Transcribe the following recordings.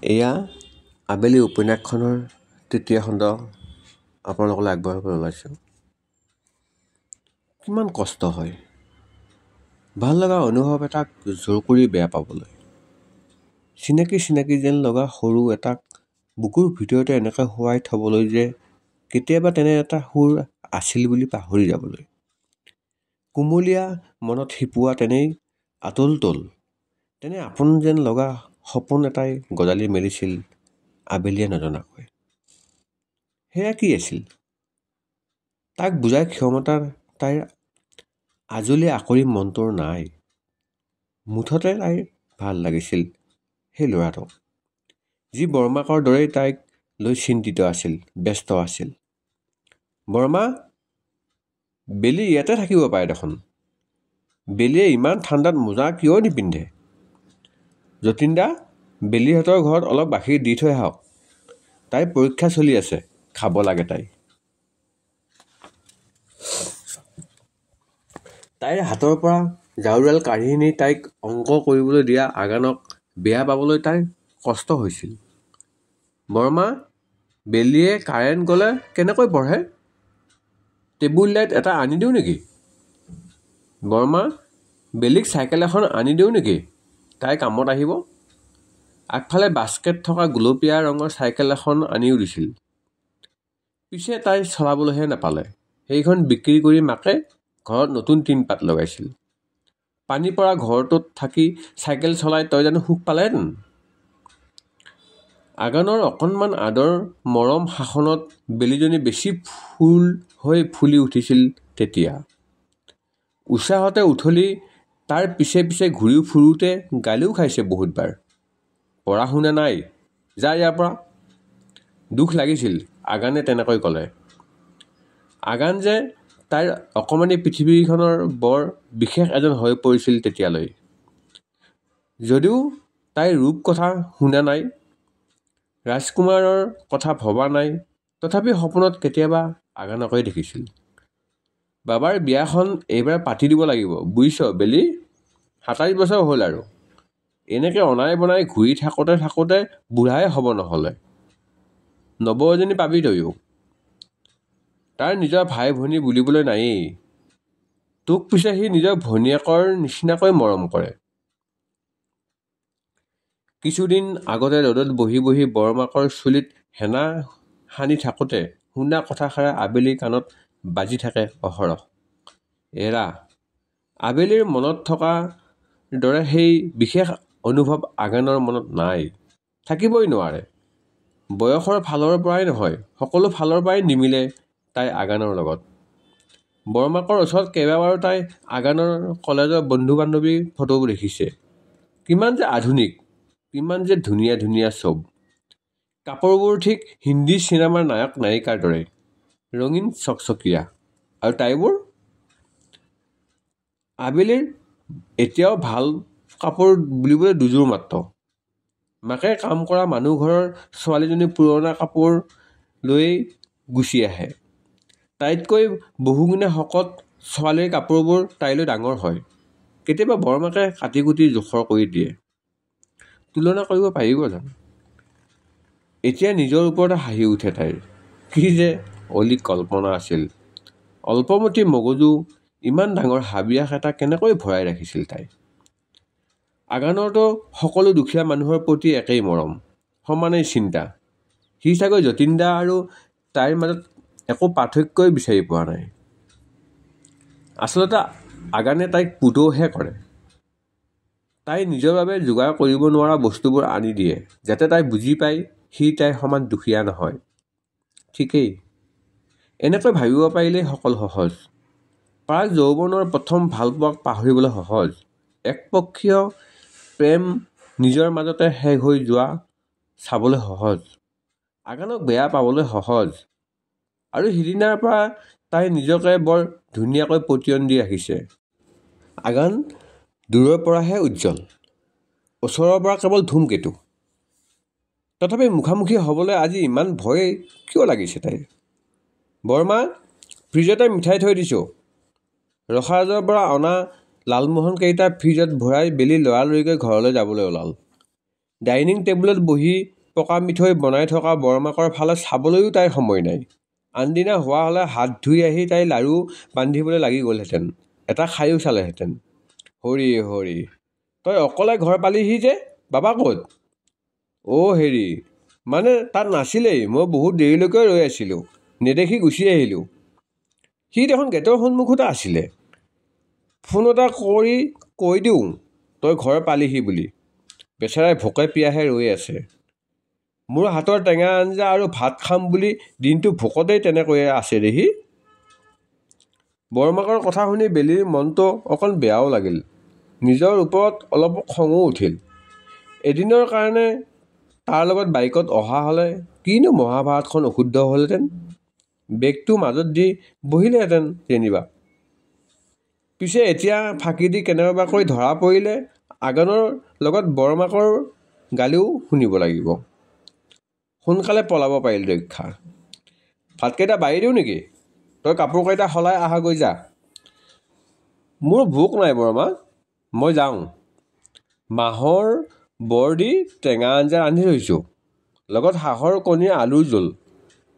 এয়া আবেলি উপন্যাসখনৰ তৃতীয় খণ্ড আপোনালোকলৈ আগবঢ়াবলৈ ওলাইছোঁ। কিমান কষ্ট হয় ভাল লগা অনুভৱ এটাক জোৰ কৰি বেয়া পাবলৈ। চিনাকি যেন লগা সৰু এটাক বুকুৰ ভিতৰতে এনেকৈ শুৱাই থ'বলৈ যে কেতিয়াবা তেনে এটা সুৰ আছিল বুলি পাহৰি যাবলৈ। কুমলীয়া মনত শিপোৱা তেনেই আতল তল তেনে আপোন যেন লগা সপোন এটাই গজালি মেলিছিল আবেলিয়ে নজনাকৈ। সেয়া কি আছিল তাক বুজাই ক্ষমতা তাইৰ আজলি আকৰি মনটোৰ নাই। মুঠতে তাইৰ ভাল লাগিছিল সেই ল'ৰাটোক, যি বৰমাকৰ দৰেই তাইক লৈ চিন্তিত আছিল, ব্যস্ত আছিল। বৰমা, বেলি ইয়াতে থাকিব পাৰে দেখোন। বেলিয়ে ইমান ঠাণ্ডাত মোজা কিয় নিপিন্ধে? যতীন দা, বেলিহঁতৰ ঘৰত অলপ গাখীৰ দি থৈ আহক। তাইৰ পৰীক্ষা চলি আছে, খাব লাগে তাই। তাইৰ হাতৰ পৰা জাৰুডাল কাঢ়ি নি তাইক অংক কৰিবলৈ দিয়া আগানক বেয়া পাবলৈ তাইৰ কষ্ট হৈছিল। বৰমা, বেলিয়ে কাৰেণ্ট গ'লে কেনেকৈ পঢ়ে? টেবুল লাইট এটা আনি দিওঁ নেকি? বৰমা, বেলিক চাইকেল এখন আনি দিওঁ নেকি? তাই কামত আহিব। আগফালে বাস্কেট থকা গুলপীয়া ৰঙৰ চাইকেল এখন আনিও দিছিল। পিছে তাই চলাবলৈহে নাপালে। সেইখন বিক্ৰী কৰি মাকে ঘৰত নতুন টিনপাত লগাইছিল। পানী পৰা ঘৰটোত থাকি চাইকেল চলাই তই জানো সুখ পালেহেঁতেন? আগানৰ অকণমান আদৰ মৰম শাসনত বেলিজনী বেছি ফুল হৈ ফুলি উঠিছিল তেতিয়া। উৎসাহতে উঠলি তাৰ পিছে পিছে ঘূৰি ফুৰোঁতে গালিও খাইছে বহুতবাৰ। পঢ়া শুনা নাই, যা ইয়াৰ পৰা। দুখ লাগিছিল আগানে তেনেকৈ ক'লে। আগান যে তাইৰ অকণমানি পৃথিৱীখনৰ বৰ বিশেষ এজন হৈ পৰিছিল তেতিয়ালৈ। যদিও তাইৰ ৰূপ কথা শুনা নাই, ৰাজকুমাৰৰ কথা ভবা নাই, তথাপি সপোনত কেতিয়াবা আগানকৈ দেখিছিল। বাবাৰ বিয়াখন এইবাৰ পাতি দিব লাগিব বুজিছ বেলি। 27 বছৰ হ'ল আৰু। এনেকৈ অনাই বনাই ঘূৰি থাকোঁতে বুঢ়াই হ'ব নহ'লে। নৱ এজনী পাবি তয়ো। তাৰ নিজৰ ভাই ভনী বুলিবলৈ নায়েই। তোক পিছে সি নিজৰ ভনীয়েকৰ নিচিনাকৈ মৰম কৰে। কিছুদিন আগতে ৰ'দত বহি বহি বৰমাকৰ চুলিত হেনা সানি থাকোঁতে শুনা কথাষাৰে আবেলিৰ কাণত বাজি থাকে অহৰহ। এৰা, আবেলিৰ মনত থকা দৰে সেই বিশেষ অনুভৱ আগানৰ মনত নাই, থাকিবই নোৱাৰে। বয়সৰ ফালৰ পৰাই নহয়, সকলো ফালৰ পৰাই নিমিলে তাই আগানৰ লগত। বৰমাকৰ ওচৰত কেইবাবাৰো তাই আগানৰ কলেজৰ বন্ধু বান্ধৱীৰ ফটোবোৰ দেখিছে। কিমান যে আধুনিক, কিমান যে ধুনীয়া ধুনীয়া চব। কাপোৰবোৰ ঠিক হিন্দী চিনেমাৰ নায়ক নায়িকাৰ দৰে, ৰঙীন চকচকীয়া। আৰু তাইবোৰ? আবেলিৰ এতিয়াও ভাল কাপোৰ বুলিবলৈ দুযোৰ মাত্ৰ। মাকে কাম কৰা মানুহ ঘৰৰ ছোৱালীজনী পুৰণা কাপোৰ লৈ গুচি আহে। তাইতকৈ বহুগুণে শকত ছোৱালীৰ কাপোৰবোৰ তাইলৈ ডাঙৰ হয়। কেতিয়াবা বৰমাকে কাটি কুটি জোখৰ কৰি দিয়ে। তুলনা কৰিব পাৰিব জানো? এতিয়া নিজৰ ওপৰতে হাঁহি উঠে তাইৰ। কি যে অলি কল্পনা আছিল। অল্পমতি মগজু ইমান ডাঙৰ হাবিয়াস এটা কেনেকৈ ভৰাই ৰাখিছিল তাই। আগানৰতো সকলো দুখীয়া মানুহৰ প্ৰতি একেই মৰম, সমানেই চিন্তা। সি চাগৈ যতীন দা আৰু তাইৰ মাজত একো পাৰ্থক্যই বিচাৰি পোৱা নাই। আচলতে আগানে তাইক পুতৌহে কৰে। তাই নিজৰ বাবে যোগাৰ কৰিব নোৱাৰা বস্তুবোৰ আনি দিয়ে, যাতে তাই বুজি পায় সি তাইৰ সমান দুখীয়া নহয়। ঠিকেই, এনেকৈ ভাবিব পাৰিলেই সকলো সহজ। প্ৰাক যৌৱনৰ প্ৰথম ভালপোৱাক পাহৰিবলৈ সহজ। একপক্ষীয় প্ৰেম নিজৰ মাজতে শেষ হৈ যোৱা চাবলৈ সহজ। আগানক বেয়া পাবলৈ সহজ। আৰু সিদিনাৰ পৰা তাই নিজকে বৰ ধুনীয়াকৈ পতিয়ন দি ৰাখিছে। আগান দূৰৰ পৰাহে উজ্জ্বল, ওচৰৰ পৰা কেৱল ধূমকেতু। তথাপি মুখামুখি হ'বলৈ আজি ইমান ভয় কিয় লাগিছে তাইৰ? বৰমা, ফ্ৰিজতে মিঠাই থৈ দিছোঁ। ৰসাৰজৰ পৰা অনা লালমোহন কেইটা ফ্ৰিজত ভৰাই বেলি লৰালৰিকৈ ঘৰলৈ যাবলৈ ওলাল। ডাইনিং টেবুলত বহি পকা মিঠৈ বনাই থকা বৰমাকৰ ফালে চাবলৈও তাইৰ সময় নাই। আনদিনা হোৱা হ'লে হাত ধুই আহি তাই লাড়ু বান্ধিবলৈ লাগি গ'লহেঁতেন, এটা খায়ো চালেহেঁতেন। হৰি হৰি, তই অকলে ঘৰ পালিহি যে, বাবা ক'ত? হেৰি, মানে তাত নাছিলেই, মই বহুত দেৰিলৈকে ৰৈ আছিলোঁ, নেদেখি গুচি আহিলোঁ। সি দেখোন গেটৰ সন্মুখতে আছিলে। ফোন এটা কৰি কৈ দিওঁ তই ঘৰ পালিহি বুলি। বেচেৰাই ভোকে পিয়াহে ৰৈ আছে। মোৰ হাতৰ টেঙা আঞ্জা আৰু ভাত খাম বুলি দিনটো ভোকতেই তেনেকৈয়ে আছে দেহি। বৰমাকৰ কথা শুনি বেলিৰ মনটো অকণ বেয়াও লাগিল, নিজৰ ওপৰত অলপ খঙো উঠিল। এদিনৰ কাৰণে তাৰ লগত বাইকত অহা হ'লে কিনো মহাভাৰতখন অশুদ্ধ হ'লহেঁতেন। বেগটো মাজত দি বহিলেহেঁতেন যেনিবা। পিছে এতিয়া ফাঁকি দি কেনেবাকৈ ধৰা পৰিলে আগানৰ লগত বৰমাকৰ গালিও শুনিব লাগিব। সোনকালে পলাব পাৰিল ৰক্ষা। ভাতকেইটা বাঢ়ি দিওঁ নেকি? তই কাপোৰকেইটা সলাই আহাগৈ যা। মোৰ ভোক নাই বৰমা, মই যাওঁ। মাহৰ বৰ দি টেঙা আঞ্জা ৰান্ধি থৈছোঁ, লগত হাঁহৰ কণী আলুৰ জোল,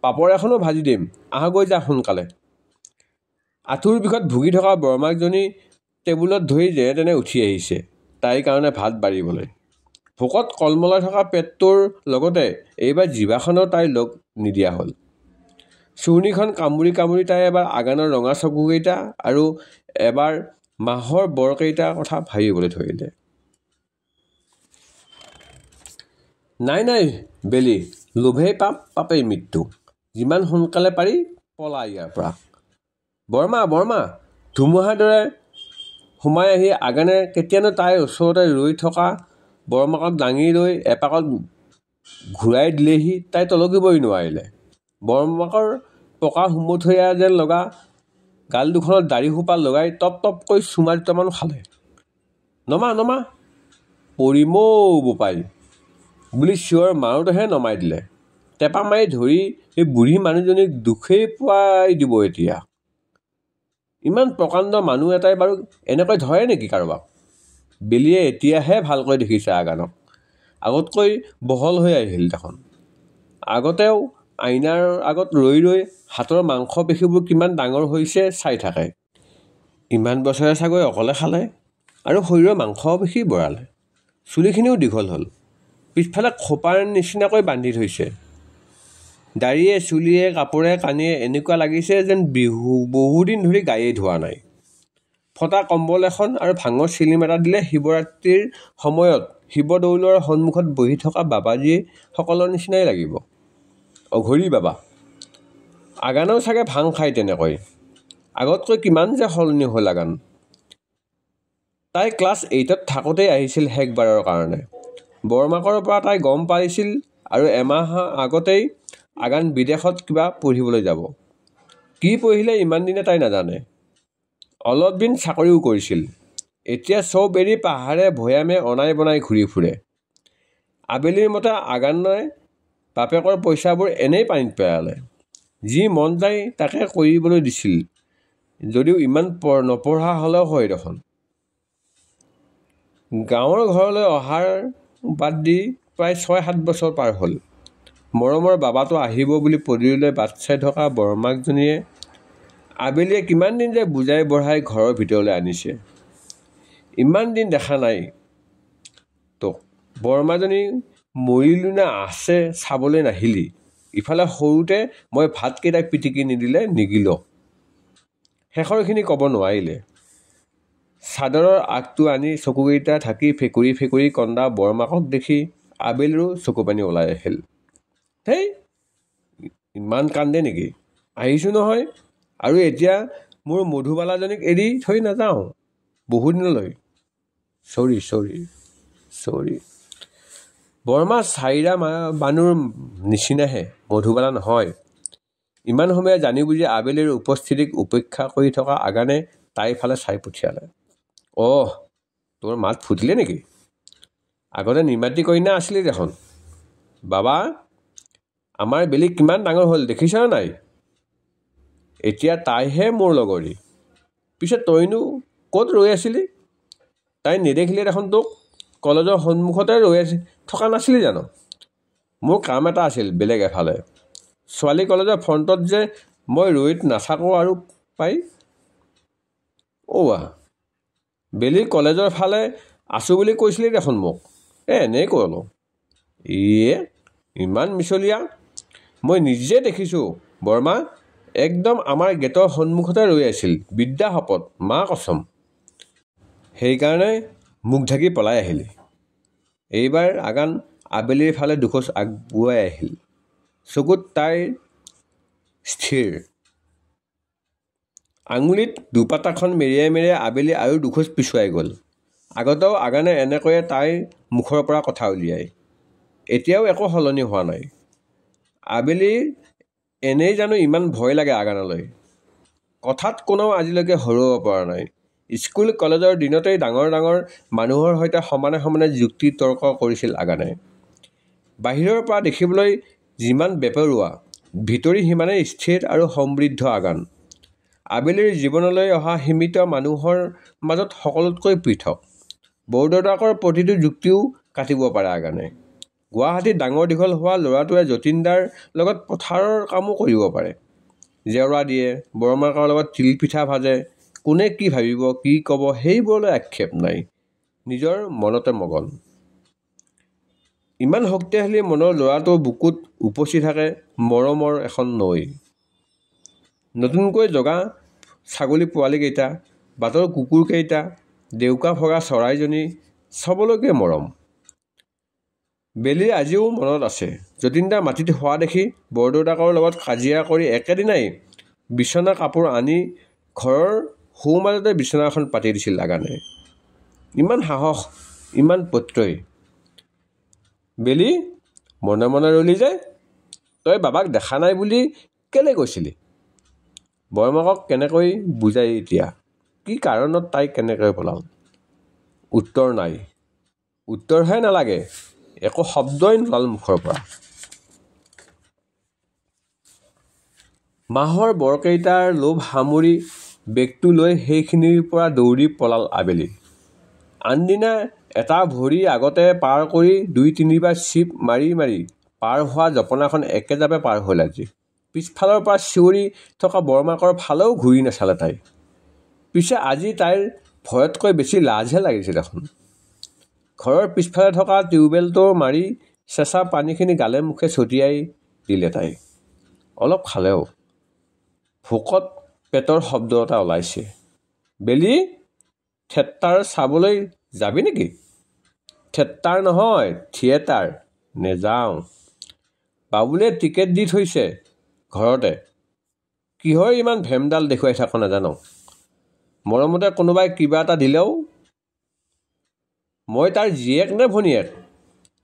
পাপৰ এখনো ভাজি দিম, আহাগৈ যা সোনকালে। আঁঠুৰ বিষত ভুগি থকা বৰমাকজনী টেবুলত ধৰি যেনে তেনে উঠি আহিছে তাইৰ কাৰণে ভাত বাঢ়িবলৈ। ভোকত কলমলাই থকা পেটটোৰ লগতে এইবাৰ জিভাখনো তাই লগ নিদিয়া হ'ল। চুৰ্ণিখন কামুৰি কামুৰি তাই এবাৰ আগানৰ ৰঙা চকুকেইটা আৰু এবাৰ মাহৰ বৰকেইটাৰ কথা ভাবিবলৈ ধৰিলে। নাই নাই বেলি, লোভেই পাপ, পাপেই মৃত্যু। যিমান সোনকালে পাৰি পলা ইয়াৰ পৰা। বৰমা বৰমা, ধুমুহাৰ দৰে সোমাই আহি আগানে কেতিয়ানো তাইৰ ওচৰতে ৰৈ থকা বৰমাকক দাঙি লৈ এপাকত ঘূৰাই দিলেহি তাই টলকিবই নোৱাৰিলে। বৰমাকৰ পকা সুমথৰীয়া যেন লগা গাল দুখনত দাঢ়ি সোপা লগাই টপ টপকৈ চুমা দুটামান খালে। নমা নমা, পৰিম ঔ বোপাই বুলি চিঞৰ মাৰোঁতেহে নমাই দিলে। টেপা মাৰি ধৰি এই বুঢ়ী মানুহজনীক দুখেই পুৱাই দিব এতিয়া। ইমান প্ৰকাণ্ড মানুহ এটাই বাৰু এনেকৈ ধৰে নেকি কাৰোবাক? বেলিয়ে এতিয়াহে ভালকৈ দেখিছে আগানক। আগতকৈ বহল হৈ আহিল দেখোন। আগতেও আইনাৰ আগত ৰৈ ৰৈ হাতৰ মাংস পেশীবোৰ কিমান ডাঙৰ হৈছে চাই থাকে। ইমান বছৰে চাগৈ অকলে খালে আৰু শৰীৰৰ মাংস পেশী বঢ়ালে। চুলিখিনিও দীঘল হ'ল, পিছফালে খোপাৰ নিচিনাকৈ বান্ধি থৈছে। দাড়িয়ে চুলিয়ে কাপোৰে কানিয়ে এনেকুৱা লাগিছে যেন বহুদিন ধৰি গায়েই ধোৱা নাই। ফটা কম্বল এখন আৰু ভাঙৰ চিলিম এটা দিলে শিৱৰাত্ৰিৰ সময়ত শিৱদৌলৰ সন্মুখত বহি থকা বাবাজী সকলৰ নিচিনাই লাগিব। অঘৰী বাবা। আগানেও চাগে ভাং খায় তেনেকৈ। আগতকৈ কিমান যে সলনি হ'ল আগান। তাই ক্লাছ 8ত থাকোঁতেই আহিছিল শেষবাৰৰ কাৰণে। বৰমাকৰ পৰা তাই গম পাইছিল আৰু এমাহ আগতেই আগান বিদেশত কিবা পঢ়িবলৈ যাব। কি পঢ়িলে ইমান দিনে তাই নাজানে। অলপ দিন চাকৰিও কৰিছিল। এতিয়া চব এৰি পাহাৰে ভৈয়ামে অনাই বনাই ঘূৰি ফুৰে। আবেলিৰ মতে আগানে বাপেকৰ পইচাবোৰ এনেই পানীত পেলালে। যি মন যায় তাকে কৰিবলৈ দিছিল, যদিও ইমান নপঢ়া হ'লেও হয় দেখোন। গাঁৱৰ ঘৰলৈ অহাৰ বাদ দি প্ৰায় 6-7 বছৰ পাৰ হ'ল। মৰমৰ বাবাটো আহিব বুলি পদূলিলৈ বাট চাই থকা বৰমাকজনীয়ে আবেলিয়ে কিমান দিন যে বুজাই বঢ়াই ঘৰৰ ভিতৰলৈ আনিছে। ইমান দিন দেখা নাই তোক। বৰমাজনী মৰিলো নে আছে চাবলৈ নাহিলি। ইফালে সৰুতে মই ভাতকেইটা পিটিকি নিদিলে নিগিল। শেষৰখিনি ক'ব নোৱাৰিলে। চাদৰৰ আগটো আনি চকুকেইটা ঢাকি ফেকুৰি ফেকুৰি কন্দা বৰমাকক দেখি আবেলিৰো চকুপানী ওলাই আহিল। হেই, ইমান কান্দে নেকি? আহিছোঁ নহয়, আৰু এতিয়া মোৰ মধুবালাজনীক এৰি থৈ নাযাওঁ বহুদিনলৈ। চৰি। বৰমা চাইৰা বানুৰ নিচিনাহে, মধুবালা নহয়। ইমান সময়ে জানি বুজি আবেলিৰ উপস্থিতিক উপেক্ষা কৰি থকা আগানে তাইৰ ফালে চাই পঠিয়ালে। তোৰ মাত ফুটিলে নেকি? আগতে নিমাতী কন্যা আছিলি দেখোন। বাবা, আমাৰ বেলি কিমান ডাঙৰ হ'ল দেখিছ নাই? এতিয়া তাইহে মোৰ লগৰী। পিছে তইনো ক'ত ৰৈ আছিলি? তাই নেদেখিলে দেখোন তোক। কলেজৰ সন্মুখতে ৰৈ থকা নাছিলি জানো? মোৰ কাম এটা আছিল বেলেগ এফালে। ছোৱালী কলেজৰ ফ্ৰণ্টত যে মই ৰৈ নাথাকোঁ আৰু পাই। বেলি কলেজৰ ফালে আছোঁ বুলি কৈছিলি দেখোন মোক। এনেই ক'লোঁ। ইমান মিছলীয়া। মই নিজে দেখিছোঁ বৰমা, একদম আমাৰ গেটৰ সন্মুখতে ৰৈ আছিল, বিদ্যা শপত, মা কচম। সেইকাৰণে মুখ ঢাকি পলাই আহিলি। এইবাৰ আগান আবেলিৰ ফালে দুখোজ আগুৱাই আহিল। চকুত তাইৰ স্থিৰ। আঙুলিত দুপাতাখন মেৰিয়াই মেৰিয়াই আবেলি আৰু দুখোজ পিছুৱাই গ'ল। আগতেও আগানে এনেকৈয়ে তাইৰ মুখৰ পৰা কথা উলিয়ায়। এতিয়াও একো সলনি হোৱা নাই। আবেলিৰ এনেই জানো ইমান ভয় লাগে আগানলৈ? কথাত কোনেও আজিলৈকে হৰুৱাব পৰা নাই। স্কুল কলেজৰ দিনতেই ডাঙৰ ডাঙৰ মানুহৰ সৈতে সমানে সমানে যুক্তি তৰ্ক কৰিছিল আগানে। বাহিৰৰ পৰা দেখিবলৈ যিমান বেপৰোৱা, ভিতৰি সিমানেই স্থিৰ আৰু সমৃদ্ধ আগান। আবেলিৰ জীৱনলৈ অহা সীমিত মানুহৰ মাজত সকলোতকৈ পৃথক। বৰদেউতাকৰ প্ৰতিটো যুক্তিও কাটিব পাৰে আগানে। গুৱাহাটীত ডাঙৰ দীঘল হোৱা ল'ৰাটোৱে যতীনদাৰ লগত পথাৰৰ কামো কৰিব পাৰে। জেওৰা দিয়ে, বৰমাকৰ লগত তিল পিঠা ভাজে। কোনে কি ভাবিব, কি ক'ব সেইবোৰলৈ আক্ষেপ নাই। নিজৰ মনতে মগন। ইমান শক্তিশালী মনৰ ল'ৰাটোৰ বুকুত উপচি থাকে মৰমৰ এখন নৈ। নতুনকৈ জগা ছাগলী পোৱালিকেইটা, বাটৰ কুকুৰকেইটা, ডেউকা ভগা চৰাইজনী, চবলৈকে মৰম। বেলিৰ আজিও মনত আছে, যতীনদা মাটিত শোৱা দেখি বৰদেউতাকৰ লগত কাজিয়া কৰি একেদিনাই বিচনা কাপোৰ আনি ঘৰৰ সোঁমাজতে বিচনাখন পাতি দিছিল আগানে। ইমান সাহস, ইমান প্ৰত্যয়। বেলি, মনে মনে ৰলি যে? তই বাবাক দেখা নাই বুলি কেলে কৈছিলি? বৰমাকক কেনেকৈ বুজাই এতিয়া? কি কাৰণত তাই কেনেকৈ পলাল? উত্তৰ নাই। উত্তৰহে নালাগে, একো শব্দই নোলাল মুখৰ পৰা। মাহৰ বৰকেইটাৰ লোভ সামৰি বেগটো লৈ সেইখিনিৰ পৰা দৌৰি পলাল আবেলি। আনদিনা এটা ভৰি আগতে পাৰ কৰি ২-৩বাৰ চিপ মাৰি মাৰি পাৰ হোৱা জপনাখন একেজাপে পাৰ হ'ল আজি। পিছফালৰ পৰা চিঞৰি থকা বৰমাকৰ ফালেও ঘূৰি নাচালে তাই। পিছে আজি তাইৰ ভয়তকৈ বেছি লাজহে লাগিছে দেখোন। ঘৰৰ পিছফালে থকা টিউবৱেলটো মাৰি চেঁচা পানীখিনি গালে মুখে ছটিয়াই দিলে তাই। অলপ খালেও। ভোকত পেটৰ শব্দ এটা ওলাইছে। বেলি, থিয়েটাৰ চাবলৈ যাবি নেকি? থিয়েটাৰ নহয়, থিয়েটাৰ। নেযাওঁ। বাবুলিয়ে টিকেট দি থৈছে ঘৰতে। কিহৰ ইমান ভেমডাল দেখুৱাই থাক নাজানো। মৰমতে কোনোবাই কিবা এটা দিলেও। মই তাৰ জীয়েক নে ভনীয়েক?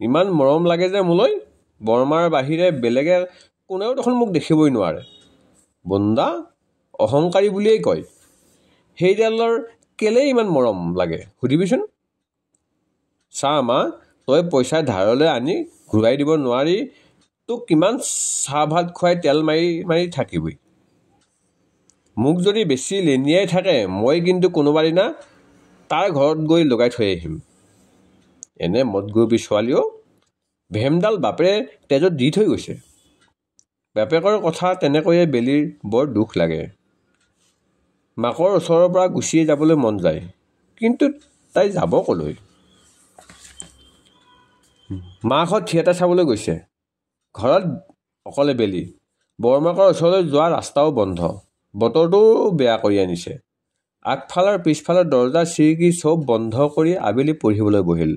ইমান মৰম লাগে যে মোলৈ। বৰমাৰ বাহিৰে বেলেগে কোনেও দেখোন মোক দেখিবই নোৱাৰে। বন্দা, অহংকাৰী বুলিয়েই কয়। সেইডালৰ কেলেই ইমান মৰম লাগে সুধিবিচোন। চা মা, তই পইচা ধাৰলৈ আনি ঘূৰাই দিব নোৱাৰি তোক কিমান চাহ ভাত খুৱাই তেল মাৰি মাৰি থাকিবি। মোক যদি বেছি লেনিয়াই থাকে মই কিন্তু কোনোবা দিনা তাৰ ঘৰত গৈ লগাই থৈ আহিম। এনে মদগৰবী ছোৱালীও। ভেমডাল বাপেৰে তেজত দি থৈ গৈছে। বাপেকৰ কথা তেনেকৈয়ে বেলিৰ বৰ দুখ লাগে। মাকৰ ওচৰৰ পৰা গুচিয়ে যাবলৈ মন যায়, কিন্তু তাই যাব ক'লৈ? মাকহঁত থিয়েটাৰ চাবলৈ গৈছে। ঘৰত অকলে বেলি। বৰমাকৰ ওচৰলৈ যোৱা ৰাস্তাও বন্ধ। বতৰটোও বেয়া কৰি আনিছে। আগফালৰ পিছফালৰ দৰজা খিৰিকী চব বন্ধ কৰি আবেলি পঢ়িবলৈ বহিল।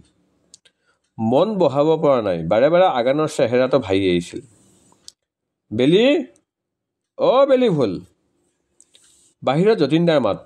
মন বহাব পৰা নাই। বাৰে বাৰে আগানৰ চেহেৰাটো ভাহি আহিছিল। বেলি, বেলি ভুল। বাহিৰত যতীনদাৰ মাত।